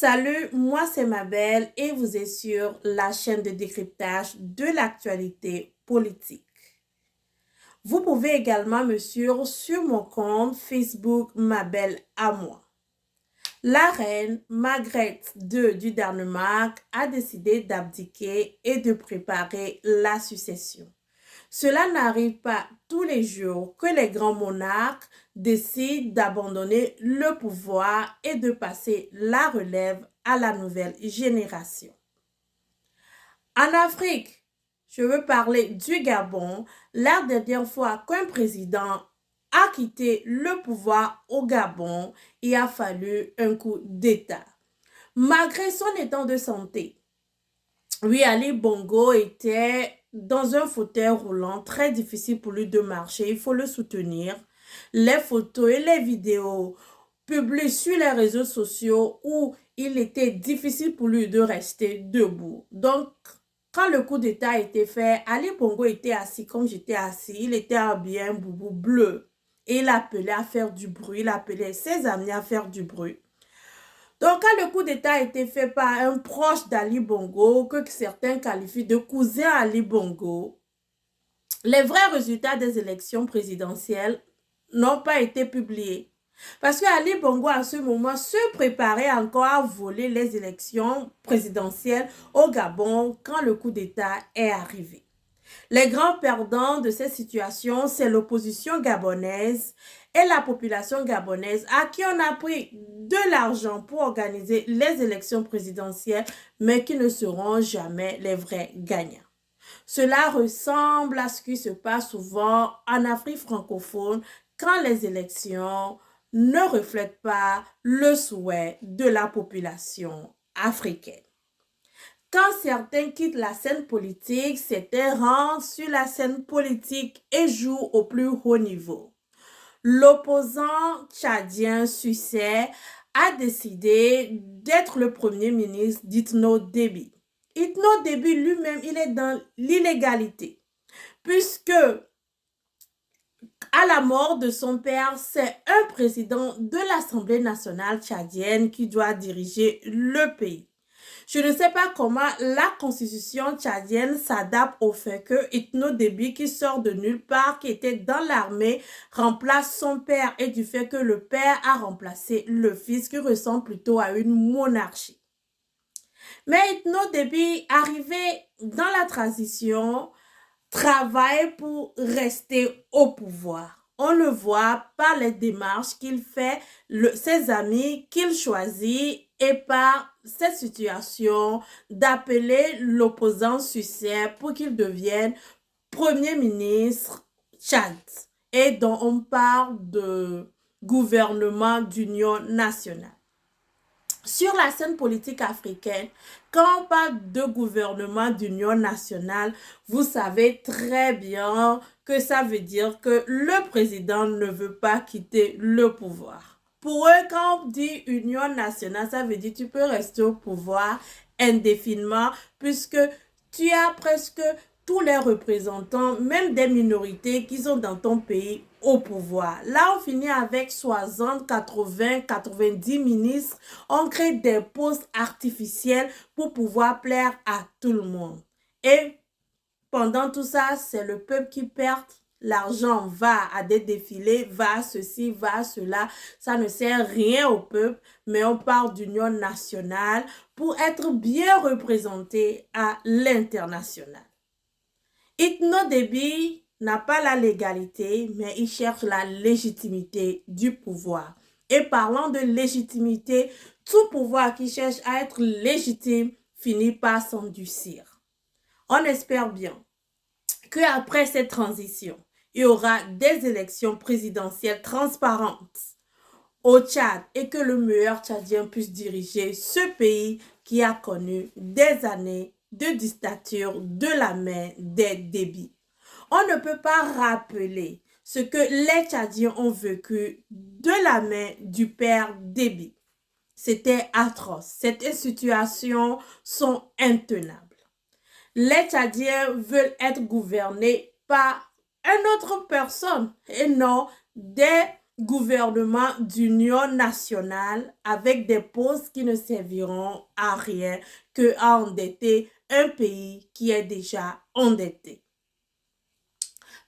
Salut, moi c'est Mabel et vous êtes sur la chaîne de décryptage de l'actualité politique. Vous pouvez également me suivre sur mon compte Facebook Mabel à moi. La reine Margrethe II du Danemark a décidé d'abdiquer et de préparer la succession. Cela n'arrive pas tous les jours que les grands monarques décident d'abandonner le pouvoir et de passer la relève à la nouvelle génération. En Afrique, je veux parler du Gabon. La dernière fois qu'un président a quitté le pouvoir au Gabon, il a fallu un coup d'État. Malgré son état de santé, oui, Ali Bongo était dans un fauteuil roulant, très difficile pour lui de marcher, il faut le soutenir. Les photos et les vidéos publiées sur les réseaux sociaux où il était difficile pour lui de rester debout. Donc, quand le coup d'État a été fait, Ali Bongo était assis comme j'étais assis, il était habillé un boubou bleu et il appelait à faire du bruit, il appelait ses amis à faire du bruit. Donc, quand le coup d'État a été fait par un proche d'Ali Bongo, que certains qualifient de cousin Ali Bongo, les vrais résultats des élections présidentielles n'ont pas été publiés. Parce que Ali Bongo, à ce moment, se préparait encore à voler les élections présidentielles au Gabon quand le coup d'État est arrivé. Les grands perdants de cette situation, c'est l'opposition gabonaise et la population gabonaise à qui on a pris de l'argent pour organiser les élections présidentielles, mais qui ne seront jamais les vrais gagnants. Cela ressemble à ce qui se passe souvent en Afrique francophone quand les élections ne reflètent pas le souhait de la population africaine. Quand certains quittent la scène politique, certains rentrent sur la scène politique et jouent au plus haut niveau. L'opposant tchadien Succès a décidé d'être le premier ministre d'Itno Déby. Itno Déby lui-même, il est dans l'illégalité, puisque à la mort de son père, c'est un président de l'Assemblée nationale tchadienne qui doit diriger le pays. Je ne sais pas comment la constitution tchadienne s'adapte au fait que Itno Déby, qui sort de nulle part, qui était dans l'armée, remplace son père et du fait que le père a remplacé le fils qui ressemble plutôt à une monarchie. Mais Itno Déby, arrivé dans la transition, travaille pour rester au pouvoir. On le voit par les démarches qu'il fait, ses amis qu'il choisit et par cette situation d'appeler l'opposant Succès pour qu'il devienne Premier ministre Tchad et dont on parle de gouvernement d'union nationale. Sur la scène politique africaine, quand on parle de gouvernement d'union nationale, vous savez très bien que ça veut dire que le président ne veut pas quitter le pouvoir. Pour eux, quand on dit union nationale, ça veut dire que tu peux rester au pouvoir indéfiniment puisque tu as presque tous les représentants, même des minorités qui sont dans ton pays au pouvoir. Là, on finit avec 60, 80, 90 ministres. On crée des postes artificiels pour pouvoir plaire à tout le monde. Et pendant tout ça, c'est le peuple qui perd. L'argent va à des défilés, va à ceci, va à cela. Ça ne sert rien au peuple, mais on parle d'union nationale pour être bien représenté à l'international. Itno Déby n'a pas la légalité, mais il cherche la légitimité du pouvoir. Et parlant de légitimité, tout pouvoir qui cherche à être légitime finit par s'endurcir. On espère bien qu'après cette transition, il y aura des élections présidentielles transparentes au Tchad et que le meilleur Tchadien puisse diriger ce pays qui a connu des années de dictature de la main des Déby. On ne peut pas rappeler ce que les Tchadiens ont vécu de la main du père Déby. C'était atroce. Cette situation sont intenables. Les Tchadiens veulent être gouvernés par une autre personne et non des gouvernement d'union nationale avec des postes qui ne serviront à rien que à endetter un pays qui est déjà endetté.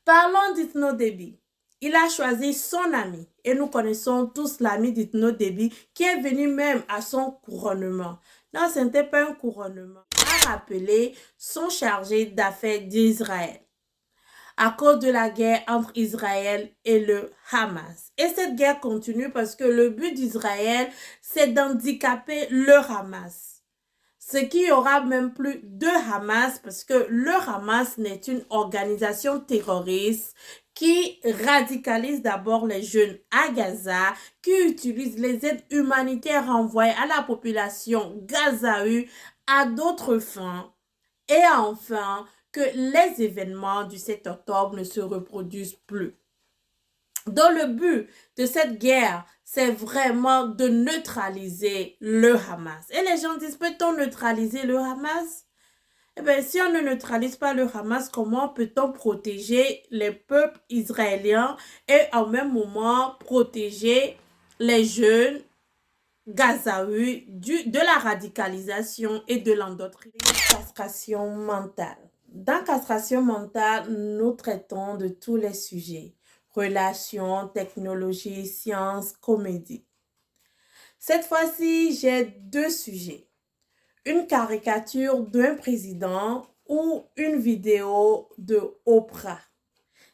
Parlons d'Itno Déby. Il a choisi son ami et nous connaissons tous l'ami d'Itno Déby qui est venu même à son couronnement. Non, ce n'était pas un couronnement. Il a rappelé son chargé d'affaires d'Israël à cause de la guerre entre Israël et le Hamas. Et cette guerre continue parce que le but d'Israël, c'est d'handicaper le Hamas. Ce qui aura même plus de Hamas parce que le Hamas n'est une organisation terroriste qui radicalise d'abord les jeunes à Gaza, qui utilise les aides humanitaires envoyées à la population gazaoue à d'autres fins. Et enfin, que les événements du 7 octobre ne se reproduisent plus. Donc le but de cette guerre, c'est vraiment de neutraliser le Hamas. Et les gens disent, peut-on neutraliser le Hamas? Eh bien, si on ne neutralise pas le Hamas, comment peut-on protéger les peuples israéliens et en même moment protéger les jeunes gazaouis de la radicalisation et de l'endoctrinement? Castration mentale. Dans castration mentale, nous traitons de tous les sujets. Relations, technologie, sciences, comédie. Cette fois-ci, j'ai deux sujets. Une caricature d'un président ou une vidéo de Oprah.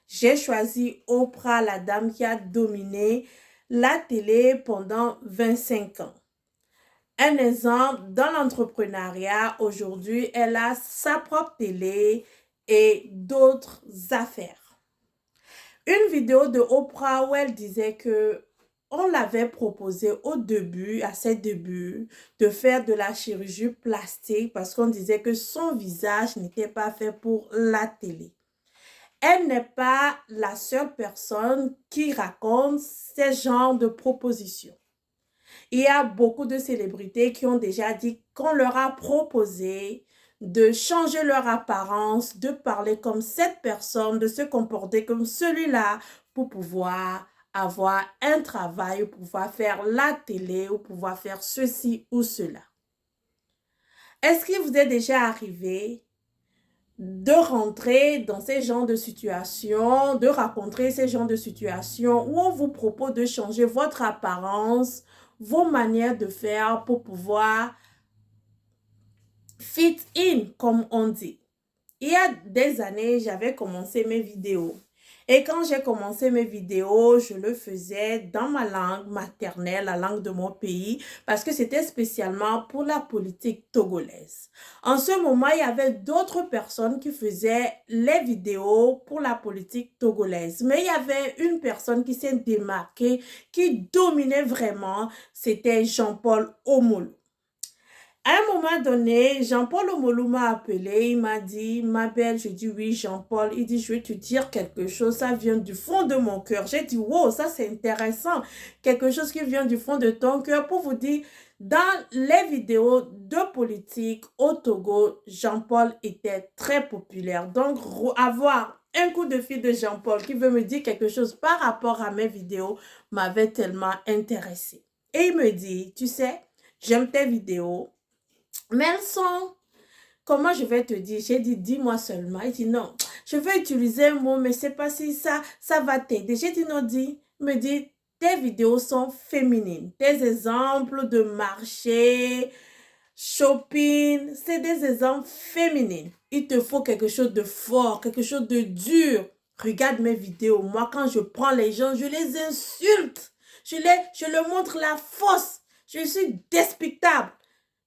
J'ai choisi Oprah, la dame qui a dominé la télé pendant 25 ans. Un exemple, dans l'entrepreneuriat, aujourd'hui, elle a sa propre télé et d'autres affaires. Une vidéo de Oprah où elle disait que on l'avait proposé au début, à ses débuts, de faire de la chirurgie plastique parce qu'on disait que son visage n'était pas fait pour la télé. Elle n'est pas la seule personne qui raconte ce genre de propositions. Il y a beaucoup de célébrités qui ont déjà dit qu'on leur a proposé de changer leur apparence, de parler comme cette personne, de se comporter comme celui-là pour pouvoir avoir un travail, pour pouvoir faire la télé ou pouvoir faire ceci ou cela. Est-ce qu'il vous est déjà arrivé de rentrer dans ces genres de situations, de rencontrer ces genres de situations où on vous propose de changer votre apparence, vos manières de faire pour pouvoir fit in, comme on dit. Il y a des années, j'avais commencé mes vidéos. Et quand j'ai commencé mes vidéos, je le faisais dans ma langue maternelle, la langue de mon pays, parce que c'était spécialement pour la politique togolaise. En ce moment, il y avait d'autres personnes qui faisaient les vidéos pour la politique togolaise. Mais il y avait une personne qui s'est démarquée, qui dominait vraiment, c'était Jean-Paul Omolo. À un moment donné, Jean-Paul Omolo m'a appelé, il m'a dit, ma belle, je dis oui, Jean-Paul. Il dit, je vais te dire quelque chose, ça vient du fond de mon cœur. J'ai dit, wow, ça c'est intéressant. Quelque chose qui vient du fond de ton cœur pour vous dire, dans les vidéos de politique au Togo, Jean-Paul était très populaire. Donc, avoir un coup de fil de Jean-Paul qui veut me dire quelque chose par rapport à mes vidéos m'avait tellement intéressé. Et il me dit, tu sais, j'aime tes vidéos. Mais elles sont, comment je vais te dire? J'ai dit, dis-moi seulement. Il dit, non, je vais utiliser un mot, mais c'est pas si ça va t'aider. J'ai dit, non, dis. Il me dit, tes vidéos sont féminines. Tes exemples de marché, shopping, c'est des exemples féminines. Il te faut quelque chose de fort, quelque chose de dur. Regarde mes vidéos. Moi, quand je prends les gens, je les insulte. Je leur montre la force. Je suis despicable.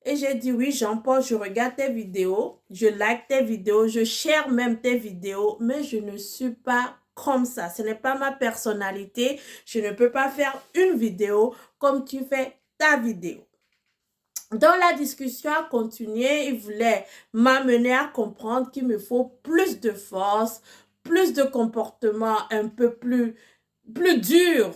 Et j'ai dit, oui, Jean-Paul, je regarde tes vidéos, je like tes vidéos, je share même tes vidéos, mais je ne suis pas comme ça. Ce n'est pas ma personnalité. Je ne peux pas faire une vidéo comme tu fais ta vidéo. Dans la discussion a continué, il voulait m'amener à comprendre qu'il me faut plus de force, plus de comportement un peu plus dur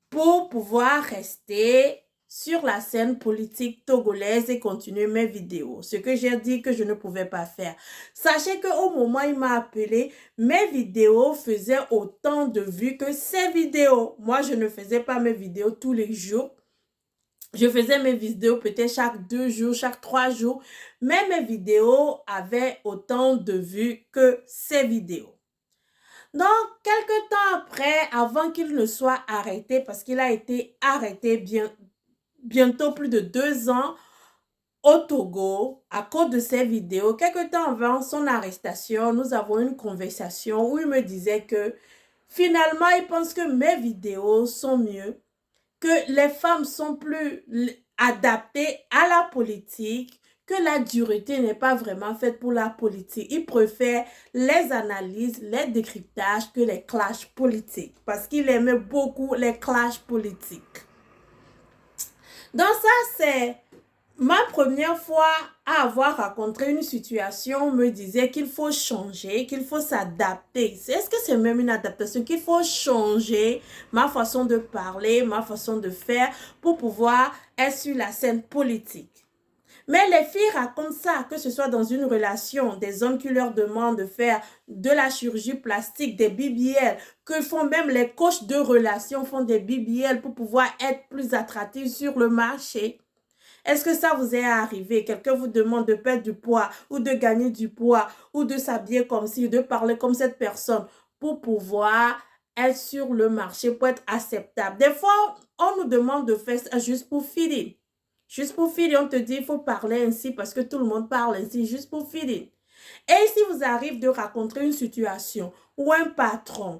pour pouvoir rester sur la scène politique togolaise et continuer mes vidéos. Ce que j'ai dit que je ne pouvais pas faire. Sachez qu'au moment où il m'a appelé, mes vidéos faisaient autant de vues que ses vidéos. Moi, je ne faisais pas mes vidéos tous les jours. Je faisais mes vidéos peut-être chaque 2 jours, chaque 3 jours. Mais mes vidéos avaient autant de vues que ses vidéos. Donc, quelques temps après, avant qu'il ne soit arrêté, parce qu'il a été arrêté bientôt plus de 2 ans au Togo à cause de ses vidéos, quelques temps avant son arrestation, nous avons une conversation où il me disait que finalement, il pense que mes vidéos sont mieux, que les femmes sont plus adaptées à la politique, que la dureté n'est pas vraiment faite pour la politique. Il préfère les analyses, les décryptages que les clashs politiques parce qu'il aimait beaucoup les clashs politiques. Donc ça, c'est ma première fois à avoir rencontré une situation. On me disait qu'il faut changer, qu'il faut s'adapter. Est-ce que c'est même une adaptation? Qu'il faut changer ma façon de parler, ma façon de faire pour pouvoir être sur la scène politique. Mais les filles racontent ça, que ce soit dans une relation, des hommes qui leur demandent de faire de la chirurgie plastique, des BBL, que font même les coachs de relations, font des BBL pour pouvoir être plus attractifs sur le marché. Est-ce que ça vous est arrivé? Quelqu'un vous demande de perdre du poids ou de gagner du poids ou de s'habiller comme ci, de parler comme cette personne pour pouvoir être sur le marché, pour être acceptable. Des fois, on nous demande de faire ça juste pour filer. Juste pour filer, on te dit il faut parler ainsi parce que tout le monde parle ainsi, juste pour filer. Et si vous arrive de rencontrer une situation où un patron,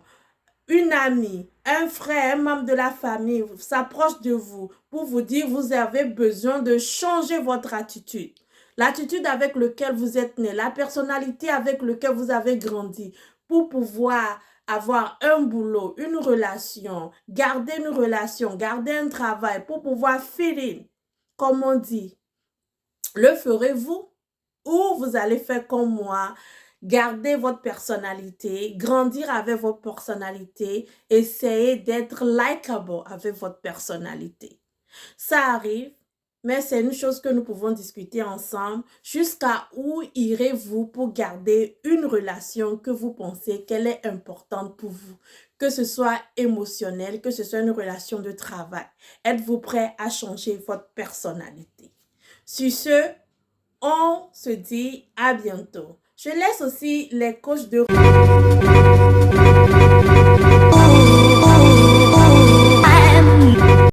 une amie, un frère, un membre de la famille s'approche de vous pour vous dire vous avez besoin de changer votre attitude. L'attitude avec laquelle vous êtes né, la personnalité avec laquelle vous avez grandi pour pouvoir avoir un boulot, une relation, garder un travail pour pouvoir filer, comme on dit. Le ferez-vous ou vous allez faire comme moi? Gardez votre personnalité, grandir avec votre personnalité, essayez d'être likable avec votre personnalité. Ça arrive, mais c'est une chose que nous pouvons discuter ensemble. Jusqu'à où irez-vous pour garder une relation que vous pensez qu'elle est importante pour vous? Que ce soit émotionnel, que ce soit une relation de travail. Êtes-vous prêt à changer votre personnalité? Sur ce, on se dit à bientôt. Je laisse aussi les coachs de...